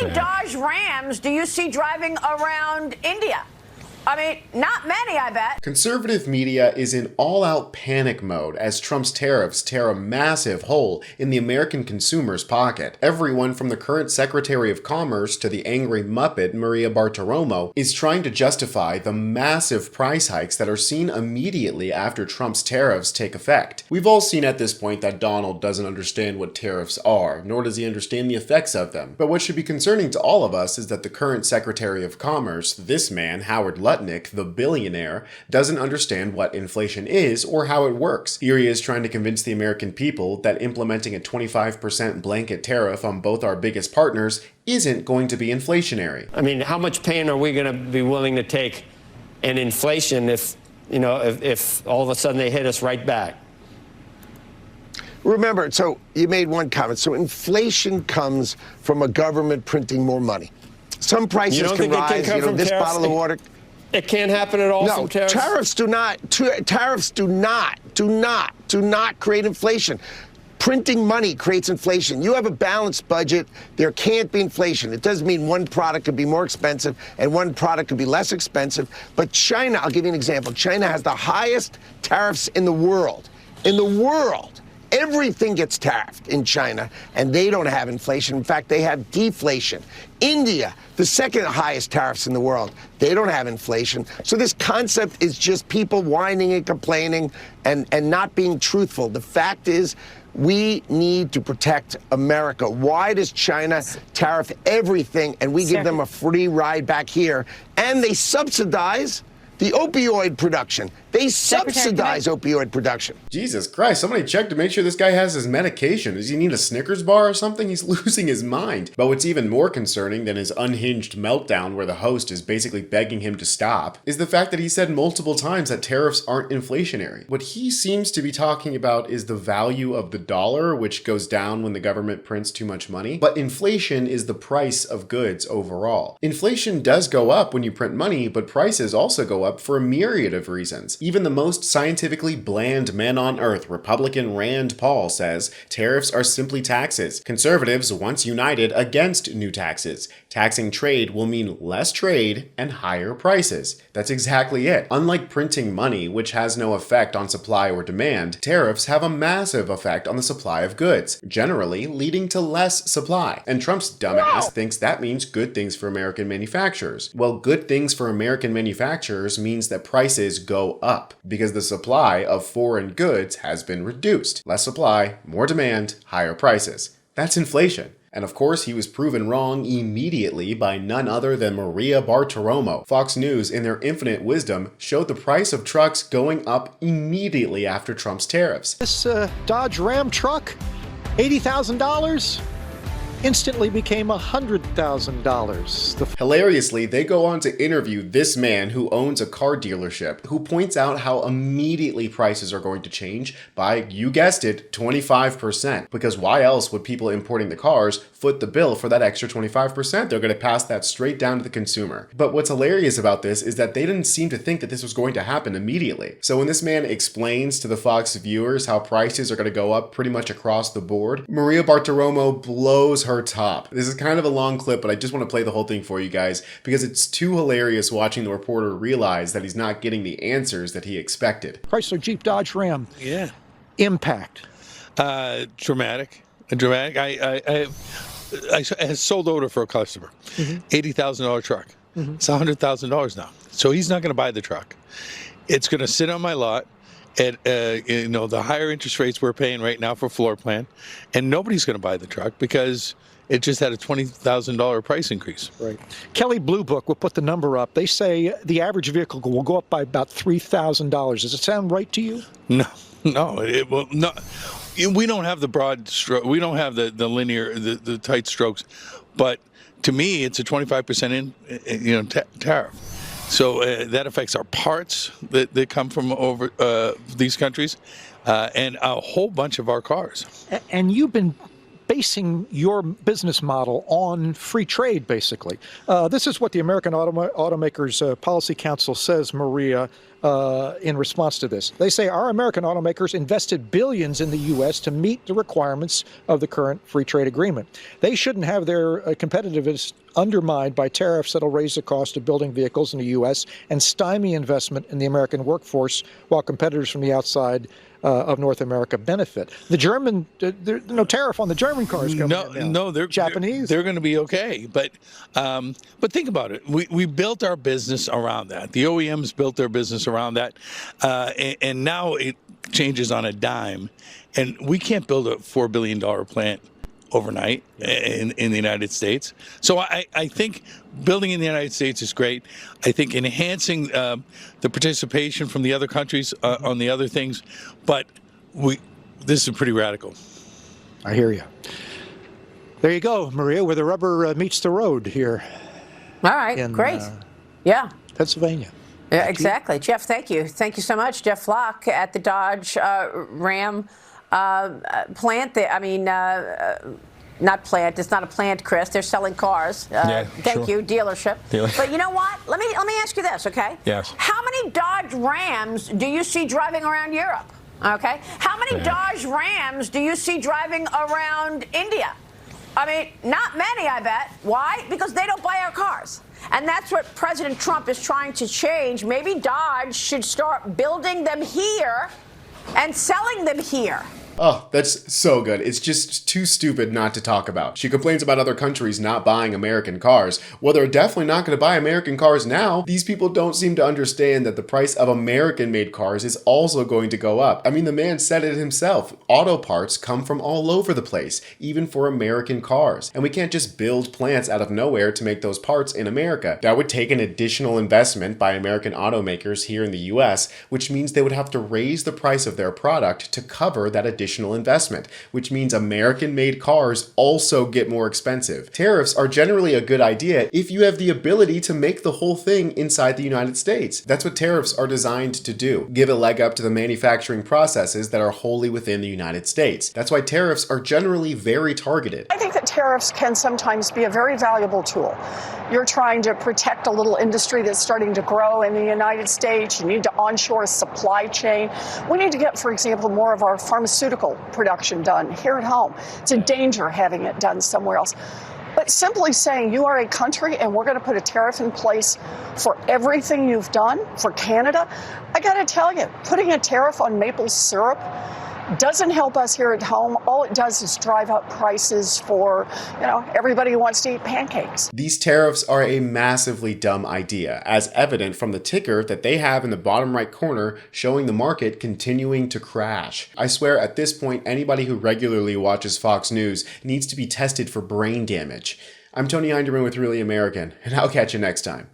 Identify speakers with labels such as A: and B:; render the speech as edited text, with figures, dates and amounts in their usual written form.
A: many Dodge Rams do you see driving around India? I mean, not many, I bet.
B: Conservative media is in all-out panic mode as Trump's tariffs tear a massive hole in the American consumer's pocket. Everyone from the current Secretary of Commerce to the angry Muppet Maria Bartiromo is trying to justify the massive price hikes that are seen immediately after Trump's tariffs take effect. We've all seen at this point that Donald doesn't understand what tariffs are, nor does he understand the effects of them. But what should be concerning to all of us is that the current Secretary of Commerce, this man, Howard Lutnick, the billionaire, doesn't understand what inflation is or how it works. Here he is trying to convince the American people that implementing a 25% blanket tariff on both our biggest partners isn't going to be inflationary.
C: I mean, how much pain are we going to be willing to take in inflation if all of a sudden they hit us right back?
D: Remember, so you made one comment. So inflation comes from a government printing more money. Some prices can rise. This bottle of water.
C: It can't happen at all.
D: No,
C: from
D: tariffs do not create inflation. Printing money creates inflation. You have a balanced budget, there can't be inflation. It doesn't mean one product could be more expensive and one product could be less expensive. But China, I'll give you an example. China has the highest tariffs in the world. In the world. Everything gets tariffed in China, and they don't have inflation. In fact, they have deflation. India, the second highest tariffs in the world, they don't have inflation. So this concept is just people whining and complaining and not being truthful. The fact is, we need to protect America. Why does China tariff everything, and we give them a free ride back here, and they subsidize the opioid production? They subsidize opioid production.
B: Jesus Christ, somebody check to make sure this guy has his medication. Does he need a Snickers bar or something? He's losing his mind. But what's even more concerning than his unhinged meltdown where the host is basically begging him to stop is the fact that he said multiple times that tariffs aren't inflationary. What he seems to be talking about is the value of the dollar, which goes down when the government prints too much money. But inflation is the price of goods overall. Inflation does go up when you print money, but prices also go up for a myriad of reasons. Even the most scientifically bland man on earth, Republican Rand Paul, says tariffs are simply taxes. Conservatives once united against new taxes. Taxing trade will mean less trade and higher prices. That's exactly it. Unlike printing money, which has no effect on supply or demand, tariffs have a massive effect on the supply of goods, generally leading to less supply. And Trump's dumbass thinks that means good things for American manufacturers. Well, good things for American manufacturers means that prices go up because the supply of foreign goods has been reduced. Less supply, more demand, higher prices. That's inflation. And of course, he was proven wrong immediately by none other than Maria Bartiromo. Fox News, in their infinite wisdom, showed the price of trucks going up immediately after Trump's tariffs.
E: This Dodge Ram truck, $80,000, instantly became $100,000.
B: Hilariously, they go on to interview this man who owns a car dealership, who points out how immediately prices are going to change by, you guessed it, 25%. Because why else would people importing the cars foot the bill for that extra 25%? They're going to pass that straight down to the consumer. But what's hilarious about this is that they didn't seem to think that this was going to happen immediately. So when this man explains to the Fox viewers how prices are going to go up pretty much across the board, Maria Bartiromo blows her top. This is kind of a long clip, but I just want to play the whole thing for you guys because it's too hilarious watching the reporter realize that he's not getting the answers that he expected.
E: Chrysler Jeep Dodge Ram.
F: Yeah.
E: Impact.
F: Dramatic. I sold order for a customer. $80,000 truck. It's $100,000 now. So he's not going to buy the truck. It's going to sit on my lot at the higher interest rates we're paying right now for floor plan, and nobody's going to buy the truck because it just had a $20,000 price increase.
E: Right. Kelley Blue Book will put the number up. They say the average vehicle will go up by about $3,000. Does it sound right to you?
F: No, it will not. We don't have the broad stroke. We don't have the linear, the tight strokes. But to me, it's a 25% tariff. So that affects our parts that come from over these countries, and a whole bunch of our cars.
E: And you've been basing your business model on free trade, basically. This is what the American Automakers Policy Council says, Maria, in response to this. They say our American automakers invested billions in the U.S. to meet the requirements of the current free trade agreement. They shouldn't have their competitiveness undermined by tariffs that'll raise the cost of building vehicles in the U.S. and stymie investment in the American workforce while competitors from the outside of North America benefit. The German, there's no tariff on the German cars coming in now.
F: No, they're
E: Japanese.
F: They're going to be okay. But think about it. We built our business around that. The OEMs built their business around that, and now it changes on a dime. And we can't build a $4 billion plant overnight in the United States. So I think building in the United States is great. I think enhancing the participation from the other countries on the other things, but this is pretty radical.
E: I hear you. There you go, Maria, where the rubber meets the road here.
A: All right, great. Yeah.
E: Pennsylvania.
A: Yeah, exactly. Jeff, thank you. Thank you so much. Jeff Flock at the Dodge Ram plant. Not plant. It's not a plant, Chris. They're selling cars. Thank you, dealership. But you know what? Let me ask you this, okay?
C: Yes.
A: How many Dodge Rams do you see driving around Europe? Okay. How many Dodge Rams do you see driving around India? I mean, not many, I bet. Why? Because they don't buy our cars. And that's what President Trump is trying to change. Maybe Dodge should start building them here and selling them here.
B: Oh, that's so good. It's just too stupid not to talk about. She complains about other countries not buying American cars. Well, they're definitely not going to buy American cars now. These people don't seem to understand that the price of American-made cars is also going to go up. I mean, the man said it himself. Auto parts come from all over the place, even for American cars. And we can't just build plants out of nowhere to make those parts in America. That would take an additional investment by American automakers here in the US, which means they would have to raise the price of their product to cover that additional investment, which means American-made cars also get more expensive. Tariffs are generally a good idea if you have the ability to make the whole thing inside the United States. That's what tariffs are designed to do. Give a leg up to the manufacturing processes that are wholly within the United States. That's why tariffs are generally very targeted.
G: I think that tariffs can sometimes be a very valuable tool. You're trying to protect a little industry that's starting to grow in the United States. You need to onshore a supply chain. We need to get, for example, more of our pharmaceutical production done here at home. It's a danger having it done somewhere else. But simply saying you are a country and we're going to put a tariff in place for everything you've done for Canada, I got to tell you, putting a tariff on maple syrup doesn't help us here at home. All it does is drive up prices for, everybody who wants to eat pancakes.
B: These tariffs are a massively dumb idea, as evident from the ticker that they have in the bottom right corner showing the market continuing to crash. I swear at this point, anybody who regularly watches Fox News needs to be tested for brain damage. I'm Tony Hinderman with Really American, and I'll catch you next time.